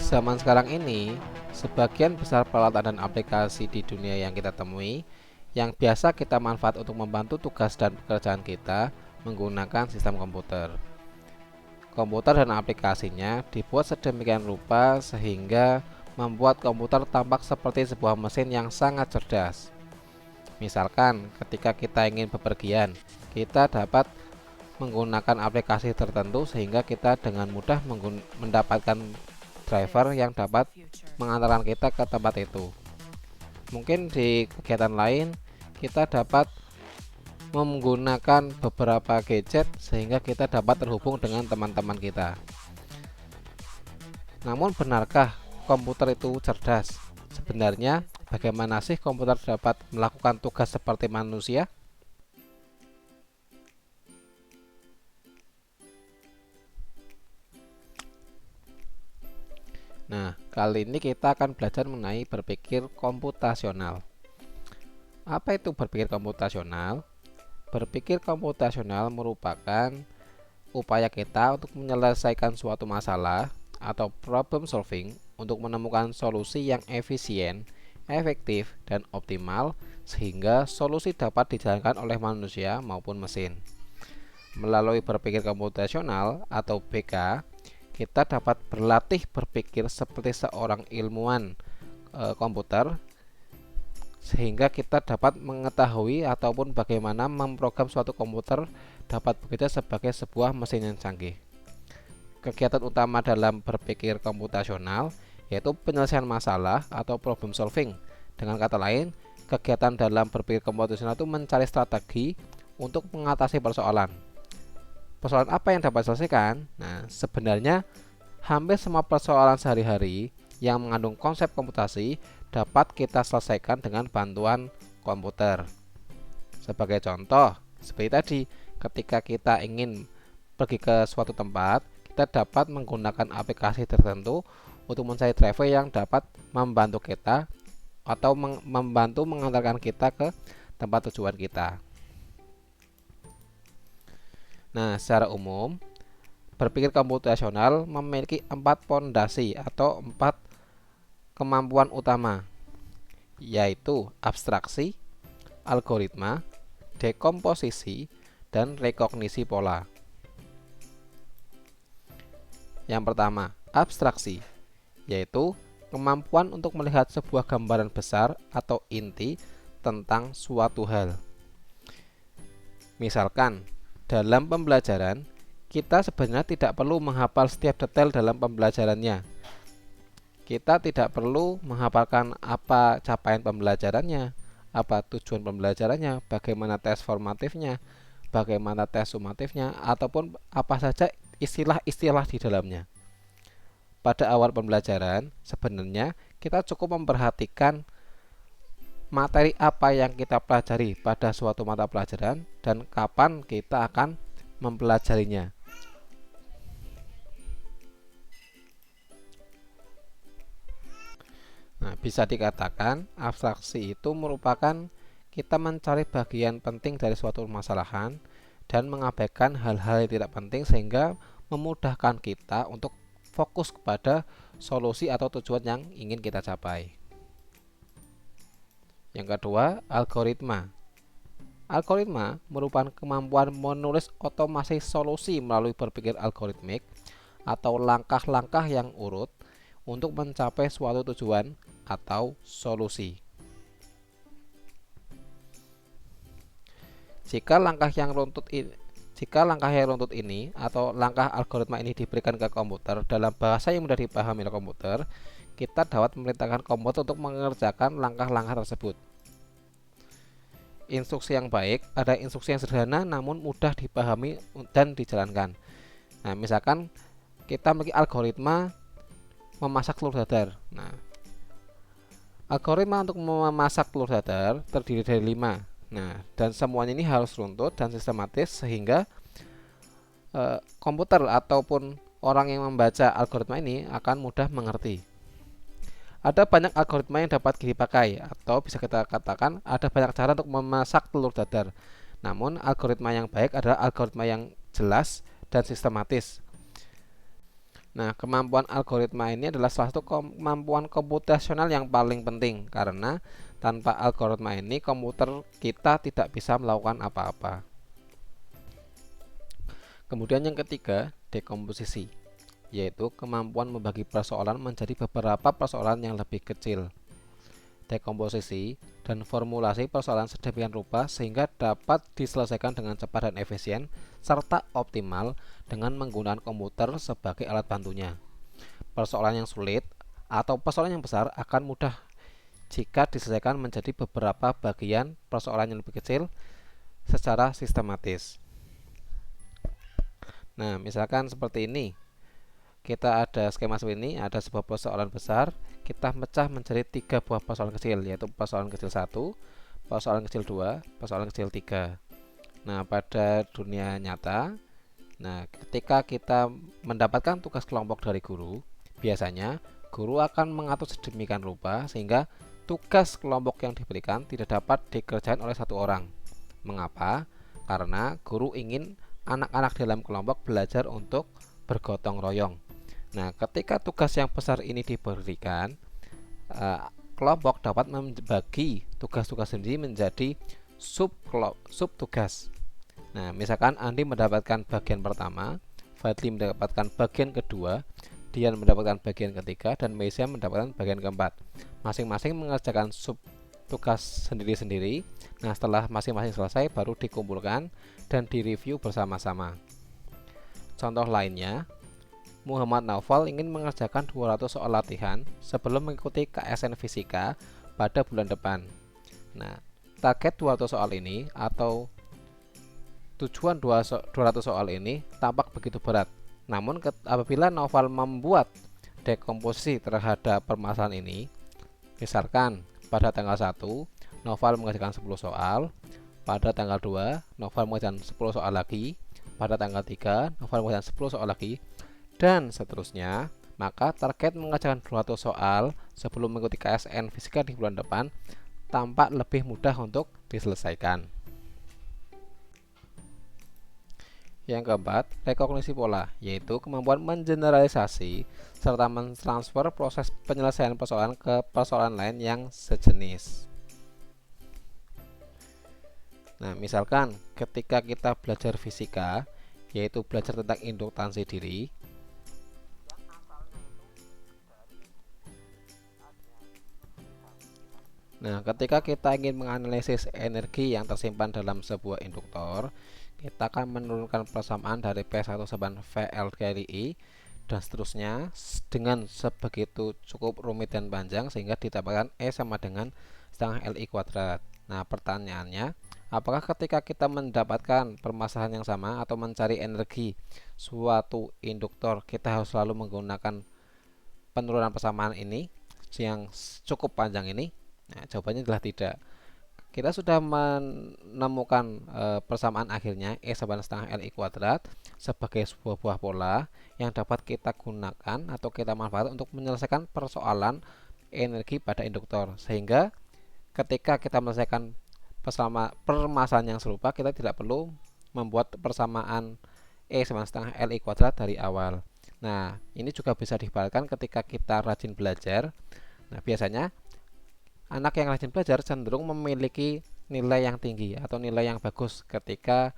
zaman sekarang ini, sebagian besar peralatan dan aplikasi di dunia yang kita temui, yang biasa kita manfaat untuk membantu tugas dan pekerjaan kita menggunakan sistem komputer. Komputer dan aplikasinya dibuat sedemikian rupa sehingga membuat komputer tampak seperti sebuah mesin yang sangat cerdas. Misalkan, ketika kita ingin bepergian, kita dapat menggunakan aplikasi tertentu sehingga kita dengan mudah mendapatkan driver yang dapat mengantarkan kita ke tempat itu. Mungkin di kegiatan lain kita dapat menggunakan beberapa gadget sehingga kita dapat terhubung dengan teman-teman kita. Namun benarkah komputer itu cerdas? Sebenarnya bagaimana sih komputer dapat melakukan tugas seperti manusia? Nah, kali ini kita akan belajar mengenai berpikir komputasional. Apa itu berpikir komputasional? Berpikir komputasional merupakan upaya kita untuk menyelesaikan suatu masalah atau problem solving untuk menemukan solusi yang efisien, efektif, dan optimal sehingga solusi dapat dijalankan oleh manusia maupun mesin. Melalui berpikir komputasional atau BK, kita dapat berlatih berpikir seperti seorang ilmuwan komputer sehingga kita dapat mengetahui ataupun bagaimana memprogram suatu komputer dapat bekerja sebagai sebuah mesin yang canggih. Kegiatan utama dalam berpikir komputasional yaitu penyelesaian masalah atau problem solving. Dengan kata lain, kegiatan dalam berpikir komputasional itu mencari strategi untuk mengatasi persoalan. Persoalan apa yang dapat diselesaikan? Nah, sebenarnya hampir semua persoalan sehari-hari yang mengandung konsep komputasi dapat kita selesaikan dengan bantuan komputer. Sebagai contoh, seperti tadi, ketika kita ingin pergi ke suatu tempat, kita dapat menggunakan aplikasi tertentu untuk mencari driver yang dapat membantu kita atau membantu mengantarkan kita ke tempat tujuan kita. Nah, secara umum, berpikir komputasional memiliki 4 pondasi atau 4 kemampuan utama, yaitu abstraksi, algoritma, dekomposisi, dan rekognisi pola. Yang pertama, abstraksi, yaitu kemampuan untuk melihat sebuah gambaran besar atau inti tentang suatu hal. Misalkan, dalam pembelajaran, kita sebenarnya tidak perlu menghafal setiap detail dalam pembelajarannya. Kita tidak perlu menghafalkan apa capaian pembelajarannya, apa tujuan pembelajarannya, bagaimana tes formatifnya, bagaimana tes sumatifnya, ataupun apa saja istilah-istilah di dalamnya. Pada awal pembelajaran, sebenarnya kita cukup memperhatikan materi apa yang kita pelajari pada suatu mata pelajaran dan kapan kita akan mempelajarinya. Nah, bisa dikatakan abstraksi itu merupakan kita mencari bagian penting dari suatu permasalahan dan mengabaikan hal-hal yang tidak penting sehingga memudahkan kita untuk fokus kepada solusi atau tujuan yang ingin kita capai. Yang kedua, algoritma. Algoritma merupakan kemampuan menulis otomasi solusi melalui berpikir algoritmik atau langkah-langkah yang urut untuk mencapai suatu tujuan atau solusi. Jika langkah yang runtut ini atau langkah algoritma ini diberikan ke komputer dalam bahasa yang mudah dipahami oleh komputer, kita dapat memerintahkan komputer untuk mengerjakan langkah-langkah tersebut. Instruksi yang baik ada instruksi yang sederhana namun mudah dipahami dan dijalankan. Nah, misalkan kita memiliki algoritma memasak telur dadar. Nah, algoritma untuk memasak telur dadar terdiri dari 5. Nah, dan semuanya ini harus runtut dan sistematis sehingga komputer ataupun orang yang membaca algoritma ini akan mudah mengerti. Ada banyak algoritma yang dapat dipakai atau bisa kita katakan ada banyak cara untuk memasak telur dadar. Namun algoritma yang baik adalah algoritma yang jelas dan sistematis. Nah, kemampuan algoritma ini adalah salah satu kemampuan komputasional yang paling penting karena tanpa algoritma ini komputer kita tidak bisa melakukan apa-apa. Kemudian yang ketiga, dekomposisi, yaitu kemampuan membagi persoalan menjadi beberapa persoalan yang lebih kecil. Dekomposisi dan formulasi persoalan sedemikian rupa sehingga dapat diselesaikan dengan cepat dan efisien serta optimal dengan menggunakan komputer sebagai alat bantunya. Persoalan yang sulit atau persoalan yang besar akan mudah jika diselesaikan menjadi beberapa bagian persoalan yang lebih kecil secara sistematis. Nah, misalkan seperti ini. Kita ada skema seperti ini, ada sebuah persoalan besar, kita pecah menjadi 3 buah persoalan kecil, yaitu persoalan kecil 1, persoalan kecil 2, persoalan kecil 3. Nah, pada dunia nyata, ketika kita mendapatkan tugas kelompok dari guru, biasanya guru akan mengatur sedemikian rupa sehingga tugas kelompok yang diberikan tidak dapat dikerjakan oleh satu orang. Mengapa? Karena guru ingin anak-anak dalam kelompok belajar untuk bergotong royong. Nah, ketika tugas yang besar ini diberikan, kelompok dapat membagi tugas-tugas sendiri menjadi sub tugas. Nah, misalkan Andi mendapatkan bagian pertama, Fadli mendapatkan bagian kedua, Dian mendapatkan bagian ketiga, dan Meisya mendapatkan bagian keempat. Masing-masing mengerjakan sub tugas sendiri-sendiri. Nah, setelah masing-masing selesai, baru dikumpulkan dan direview bersama-sama. Contoh lainnya, Muhammad Naufal ingin mengerjakan 200 soal latihan sebelum mengikuti KSN Fisika pada bulan depan. Nah, target 200 soal ini atau tujuan 200 soal ini tampak begitu berat. Namun apabila Naufal membuat dekomposisi terhadap permasalahan ini, misalkan pada tanggal 1 Naufal mengerjakan 10 soal, pada tanggal 2 Naufal mengerjakan 10 soal lagi, pada tanggal 3 Naufal mengerjakan 10 soal lagi, dan seterusnya, maka target mengerjakan 200 soal sebelum mengikuti KSN Fisika di bulan depan tampak lebih mudah untuk diselesaikan. Yang keempat, rekognisi pola, yaitu kemampuan mengeneralisasi serta mentransfer proses penyelesaian persoalan ke persoalan lain yang sejenis. Nah, misalkan ketika kita belajar fisika, yaitu belajar tentang induktansi diri, nah, ketika kita ingin menganalisis energi yang tersimpan dalam sebuah induktor, kita akan menurunkan persamaan dari P1 sama VL kali I dan seterusnya dengan sebegitu cukup rumit dan panjang sehingga didapatkan E sama dengan setengah LI kuadrat. Nah, pertanyaannya, apakah ketika kita mendapatkan permasalahan yang sama atau mencari energi suatu induktor, kita harus selalu menggunakan penurunan persamaan ini yang cukup panjang ini? Nah, jawabannya adalah tidak. Kita sudah menemukan persamaan akhirnya E sama dengan setengah LI kuadrat sebagai sebuah buah pola yang dapat kita gunakan atau kita manfaatkan untuk menyelesaikan persoalan energi pada induktor. Sehingga ketika kita menyelesaikan permasalahan yang serupa, kita tidak perlu membuat persamaan E sama setengah LI kuadrat dari awal. Nah, ini juga bisa diibaratkan ketika kita rajin belajar. Nah, biasanya anak yang rajin belajar cenderung memiliki nilai yang tinggi atau nilai yang bagus ketika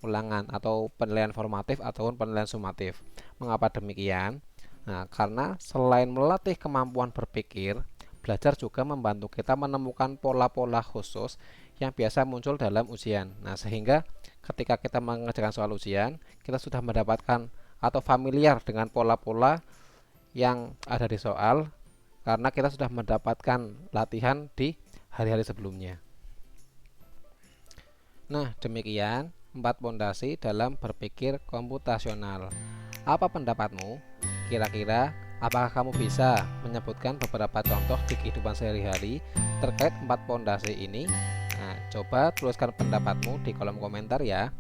ulangan atau penilaian formatif ataupun penilaian sumatif. Mengapa demikian? Nah, karena selain melatih kemampuan berpikir, belajar juga membantu kita menemukan pola-pola khusus yang biasa muncul dalam ujian. Nah, sehingga ketika kita mengerjakan soal ujian, kita sudah mendapatkan atau familiar dengan pola-pola yang ada di soal karena kita sudah mendapatkan latihan di hari-hari sebelumnya. Nah, demikian 4 pondasi dalam berpikir komputasional. Apa pendapatmu? Kira-kira apakah kamu bisa menyebutkan beberapa contoh di kehidupan sehari-hari terkait 4 pondasi ini? Nah, coba tuliskan pendapatmu di kolom komentar ya.